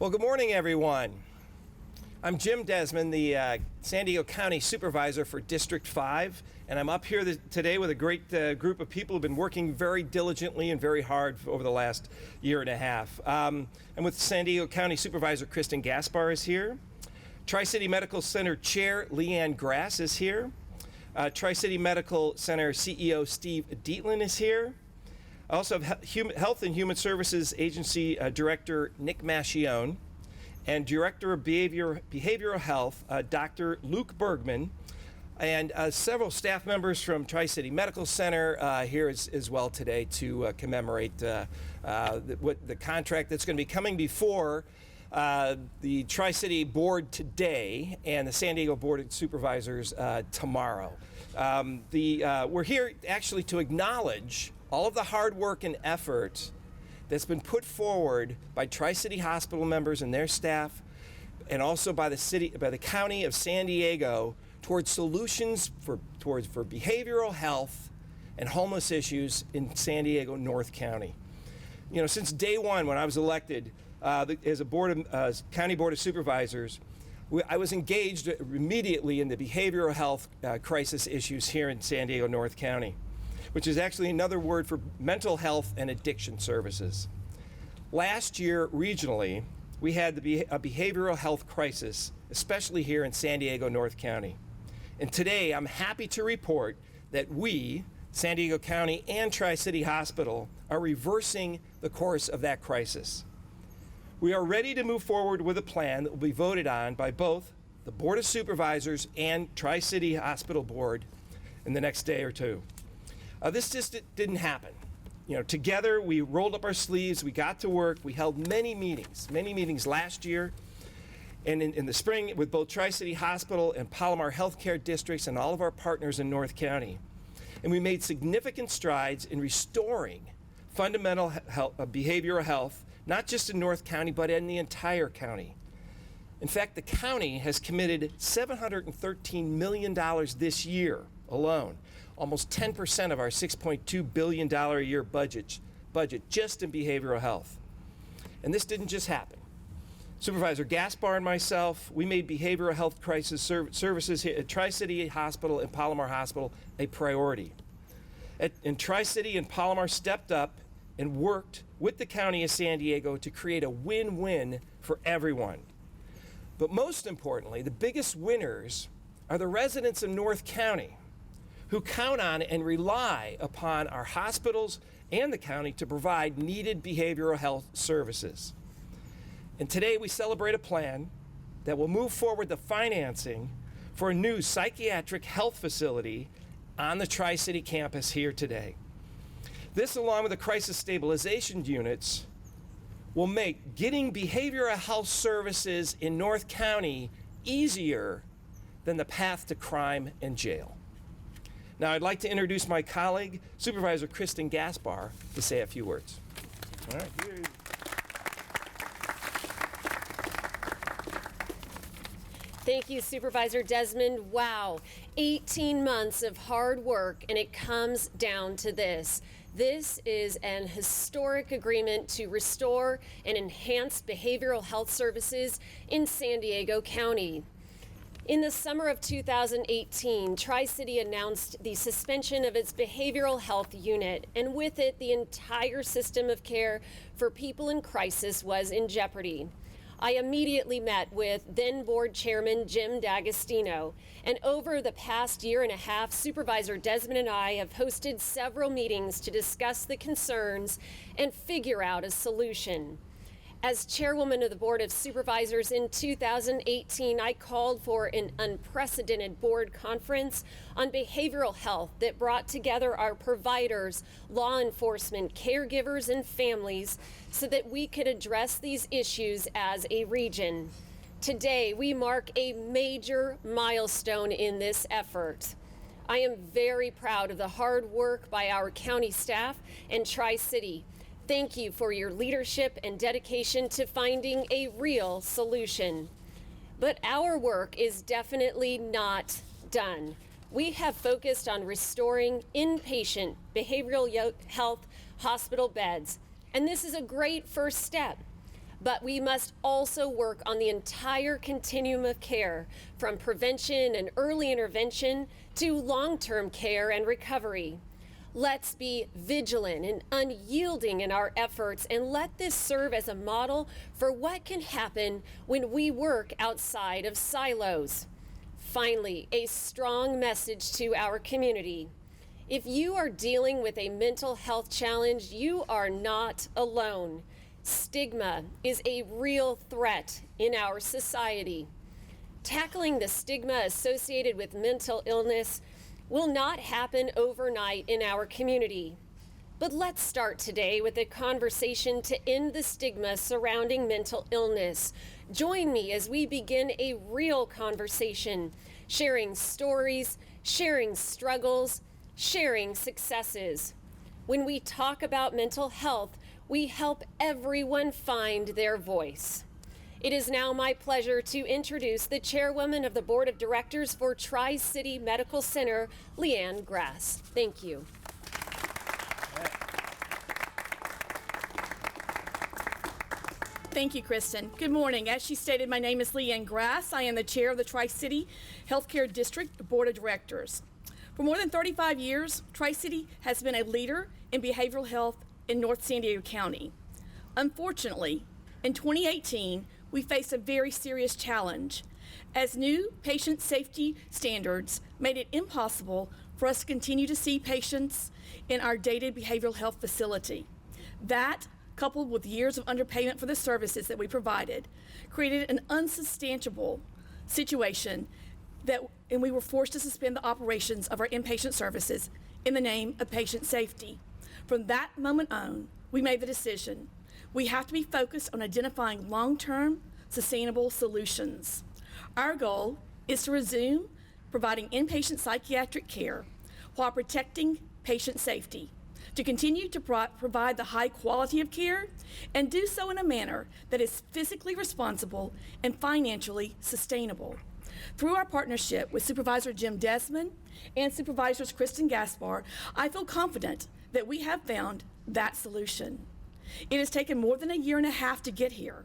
Well, good morning, everyone. I'm Jim Desmond, the San Diego County Supervisor for District 5, and I'm up here today with a great group of people who've been working very diligently and very hard over the last year and a half. I'm with San Diego County Supervisor Kristen Gaspar is here. Tri-City Medical Center Chair Leanne Grass is here. Tri-City Medical Center CEO Steve Dietlin is here. I also have Health and Human Services Agency Director Nick Mascione and Director of Behavioral Health Dr. Luke Bergman, and several staff members from Tri-City Medical Center here as well today to commemorate the contract that's going to be coming before the Tri-City Board today and the San Diego Board of Supervisors tomorrow. We're here actually to acknowledge all of the hard work and effort that's been put forward by Tri-City Hospital members and their staff, and also by the County of San Diego towards solutions for behavioral health and homeless issues in San Diego North County. You know, since day one when I was elected as a County Board of Supervisors, I was engaged immediately in the behavioral health crisis issues here in San Diego North County, which is actually another word for mental health and addiction services. Last year, regionally, we had a behavioral health crisis, especially here in San Diego North County. And today, I'm happy to report that we, San Diego County and Tri-City Hospital, are reversing the course of that crisis. We are ready to move forward with a plan that will be voted on by both the Board of Supervisors and Tri-City Hospital Board in the next day or two. This just didn't happen. You know, together we rolled up our sleeves, we got to work, we held many meetings last year and in the spring with both Tri-City Hospital and Palomar Healthcare Districts and all of our partners in North County. And we made significant strides in restoring fundamental behavioral health, not just in North County, but in the entire county. In fact, the county has committed $713 million this year alone, almost 10% of our $6.2 billion a year budget just in behavioral health. And this didn't just happen. Supervisor Gaspar and myself, we made behavioral health crisis services here at Tri-City Hospital and Palomar Hospital a priority. And Tri-City and Palomar stepped up and worked with the County of San Diego to create a win-win for everyone. But most importantly, the biggest winners are the residents of North County, who count on and rely upon our hospitals and the county to provide needed behavioral health services. And today we celebrate a plan that will move forward the financing for a new psychiatric health facility on the Tri-City campus here today. This, along with the crisis stabilization units, will make getting behavioral health services in North County easier than the path to crime and jail. Now, I'd like to introduce my colleague, Supervisor Kristen Gaspar, to say a few words. All right. Thank you, Supervisor Desmond. Wow, 18 months of hard work, and it comes down to this. This is an historic agreement to restore and enhance behavioral health services in San Diego County. In the summer of 2018, Tri-City announced the suspension of its behavioral health unit, and with it, the entire system of care for people in crisis was in jeopardy. I immediately met with then Board Chairman Jim D'Agostino, and over the past year and a half, Supervisor Desmond and I have hosted several meetings to discuss the concerns and figure out a solution. As chairwoman of the Board of Supervisors in 2018, I called for an unprecedented board conference on behavioral health that brought together our providers, law enforcement, caregivers, and families so that we could address these issues as a region. Today, we mark a major milestone in this effort. I am very proud of the hard work by our county staff and Tri-City. Thank you for your leadership and dedication to finding a real solution. But our work is definitely not done. We have focused on restoring inpatient behavioral health hospital beds, and this is a great first step. But we must also work on the entire continuum of care, from prevention and early intervention to long-term care and recovery. Let's be vigilant and unyielding in our efforts, and let this serve as a model for what can happen when we work outside of silos. Finally, a strong message to our community. If you are dealing with a mental health challenge, you are not alone. Stigma is a real threat in our society. Tackling the stigma associated with mental illness will not happen overnight in our community. But let's start today with a conversation to end the stigma surrounding mental illness. Join me as we begin a real conversation, sharing stories, sharing struggles, sharing successes. When we talk about mental health, we help everyone find their voice. It is now my pleasure to introduce the chairwoman of the Board of Directors for Tri-City Medical Center, Leanne Grass. Thank you. Thank you, Kristen. Good morning. As she stated, my name is Leanne Grass. I am the chair of the Tri-City Healthcare District Board of Directors. For more than 35 years, Tri-City has been a leader in behavioral health in North San Diego County. Unfortunately, in 2018, we faced a very serious challenge as new patient safety standards made it impossible for us to continue to see patients in our dated behavioral health facility. That, coupled with years of underpayment for the services that we provided, created an unsustainable situation and we were forced to suspend the operations of our inpatient services in the name of patient safety. From that moment on, we made the decision. We have to be focused on identifying long-term, sustainable solutions. Our goal is to resume providing inpatient psychiatric care while protecting patient safety, to continue to provide the high quality of care and do so in a manner that is physically responsible and financially sustainable. Through our partnership with Supervisor Jim Desmond and Supervisors Kristen Gaspar, I feel confident that we have found that solution. It has taken more than a year and a half to get here,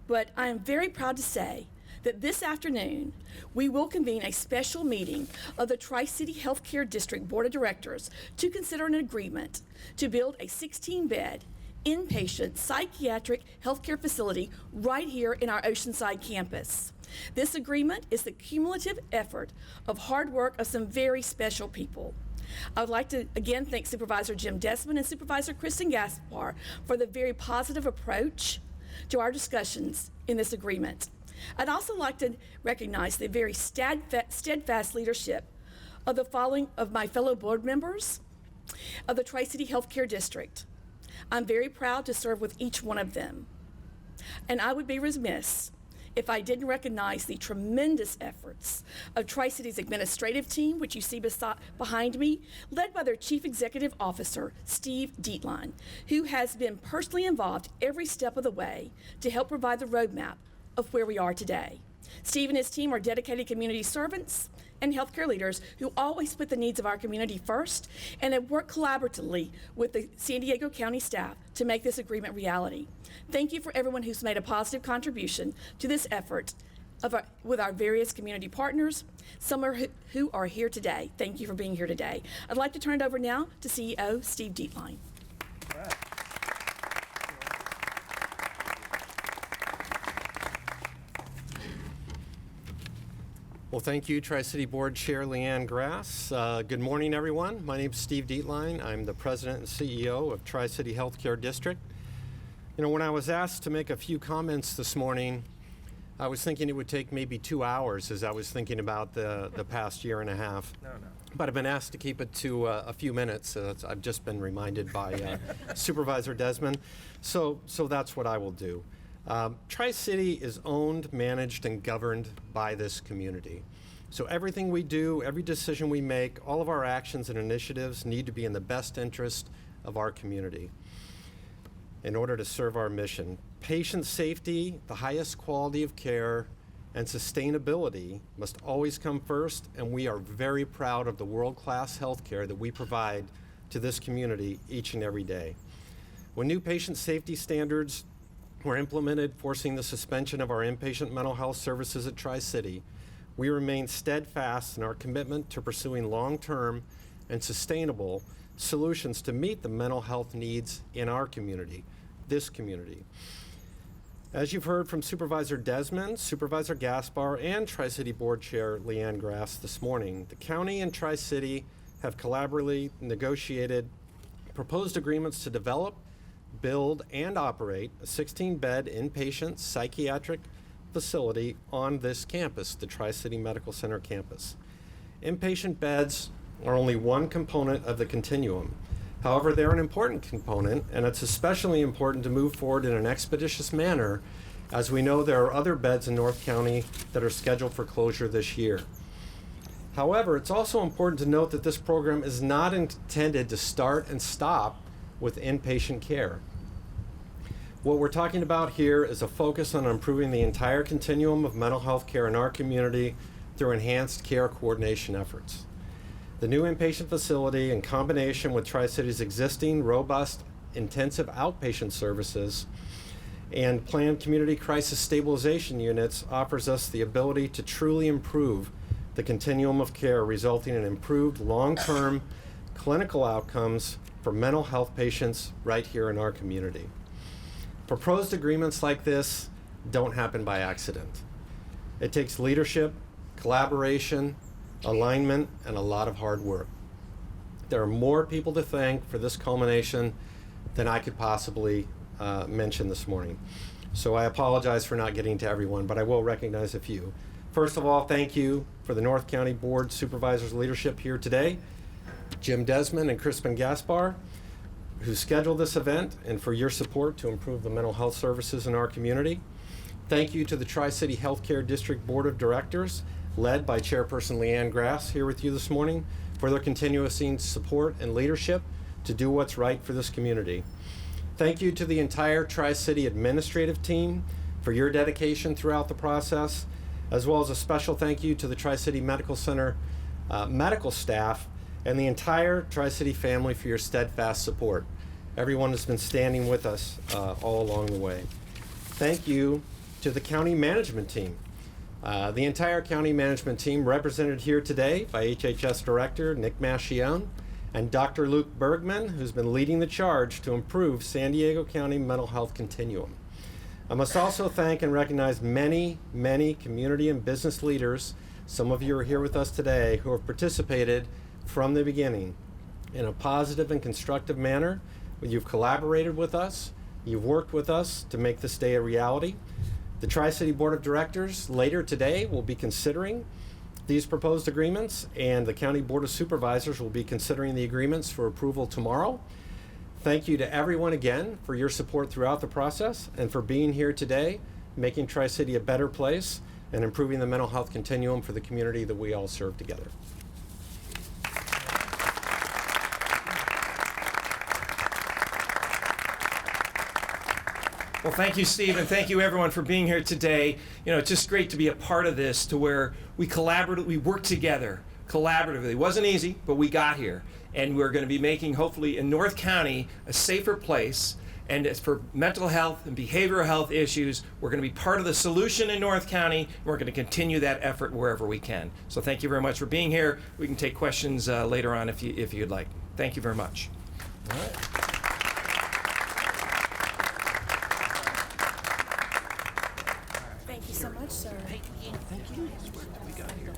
but I am very proud to say that this afternoon we will convene a special meeting of the Tri-City Healthcare District Board of Directors to consider an agreement to build a 16-bed inpatient psychiatric healthcare facility right here in our Oceanside campus. This agreement is the cumulative effort of hard work of some very special people. I would like to again thank Supervisor Jim Desmond and Supervisor Kristen Gaspar for the very positive approach to our discussions in this agreement. I'd also like to recognize the very steadfast leadership of the following of my fellow board members of the Tri-City Healthcare District. I'm very proud to serve with each one of them. And I would be remiss if I didn't recognize the tremendous efforts of Tri-City's administrative team, which you see behind me, led by their Chief Executive Officer, Steve Dietlein, who has been personally involved every step of the way to help provide the roadmap of where we are today. Steve and his team are dedicated community servants and healthcare leaders who always put the needs of our community first and have worked collaboratively with the San Diego County staff to make this agreement reality. Thank you for everyone who's made a positive contribution to this effort with our various community partners, some who are here today. Thank you for being here today. I'd like to turn it over now to CEO Steve Dietlein. All right. Well, thank you, Tri-City Board Chair Leanne Grass. Good morning, everyone. My name is Steve Dietlein. I'm the President and CEO of Tri-City Healthcare District. You know, when I was asked to make a few comments this morning, I was thinking it would take maybe 2 hours as I was thinking about the past year and a half. No. But I've been asked to keep it to a few minutes. I've just been reminded by Supervisor Desmond. So that's what I will do. Tri-City is owned, managed, and governed by this community. So everything we do, every decision we make, all of our actions and initiatives need to be in the best interest of our community in order to serve our mission. Patient safety, the highest quality of care, and sustainability must always come first, and we are very proud of the world-class health care that we provide to this community each and every day. When new patient safety standards were implemented forcing the suspension of our inpatient mental health services at Tri-City, we remain steadfast in our commitment to pursuing long-term and sustainable solutions to meet the mental health needs in our community, this community. As you've heard from Supervisor Desmond, Supervisor Gaspar, and Tri-City Board Chair Leanne Grass this morning, the county and Tri-City have collaboratively negotiated proposed agreements to develop, build, and operate a 16-bed inpatient psychiatric facility on this campus, the Tri-City Medical Center campus. Inpatient beds are only one component of the continuum. However, they're an important component, and it's especially important to move forward in an expeditious manner, as we know there are other beds in North County that are scheduled for closure this year. However, it's also important to note that this program is not intended to start and stop with inpatient care. What we're talking about here is a focus on improving the entire continuum of mental health care in our community through enhanced care coordination efforts. The new inpatient facility, in combination with Tri-City's existing robust intensive outpatient services and planned community crisis stabilization units, offers us the ability to truly improve the continuum of care, resulting in improved long-term clinical outcomes for mental health patients right here in our community. Proposed agreements like this don't happen by accident. It takes leadership, collaboration, alignment, and a lot of hard work. There are more people to thank for this culmination than I could possibly mention this morning. So I apologize for not getting to everyone, but I will recognize a few. First of all, thank you for the North County Board Supervisors' leadership here today, Jim Desmond and Crispin Gaspar, who scheduled this event, and for your support to improve the mental health services in our community. Thank you to the Tri-City Healthcare District Board of Directors, led by Chairperson Leanne Grass, here with you this morning, for their continuous support and leadership to do what's right for this community. Thank you to the entire Tri-City administrative team for your dedication throughout the process, as well as a special thank you to the Tri-City Medical Center medical staff and the entire Tri-City family for your steadfast support. Everyone has been standing with us all along the way. Thank you to the county management team. The entire county management team represented here today by HHS Director Nick Mascione and Dr. Luke Bergman, who's been leading the charge to improve San Diego County mental health continuum. I must also thank and recognize many, many community and business leaders, some of you are here with us today, who have participated from the beginning in a positive and constructive manner. You've collaborated with us, you've worked with us to make this day a reality. The Tri-City Board of Directors later today will be considering these proposed agreements, and the County Board of Supervisors will be considering the agreements for approval tomorrow. Thank you to everyone again for your support throughout the process and for being here today, making Tri-City a better place and improving the mental health continuum for the community that we all serve together. Well, thank you, Steve, and thank you, everyone, for being here today. You know, it's just great to be a part of this, to where we work together collaboratively. It wasn't easy, but we got here. And we're going to be making, hopefully, in North County, a safer place. And as for mental health and behavioral health issues, we're going to be part of the solution in North County, and we're going to continue that effort wherever we can. So thank you very much for being here. We can take questions later on if you'd like. Thank you very much. All right. Thank you so much, sir. Thank you. What we got here?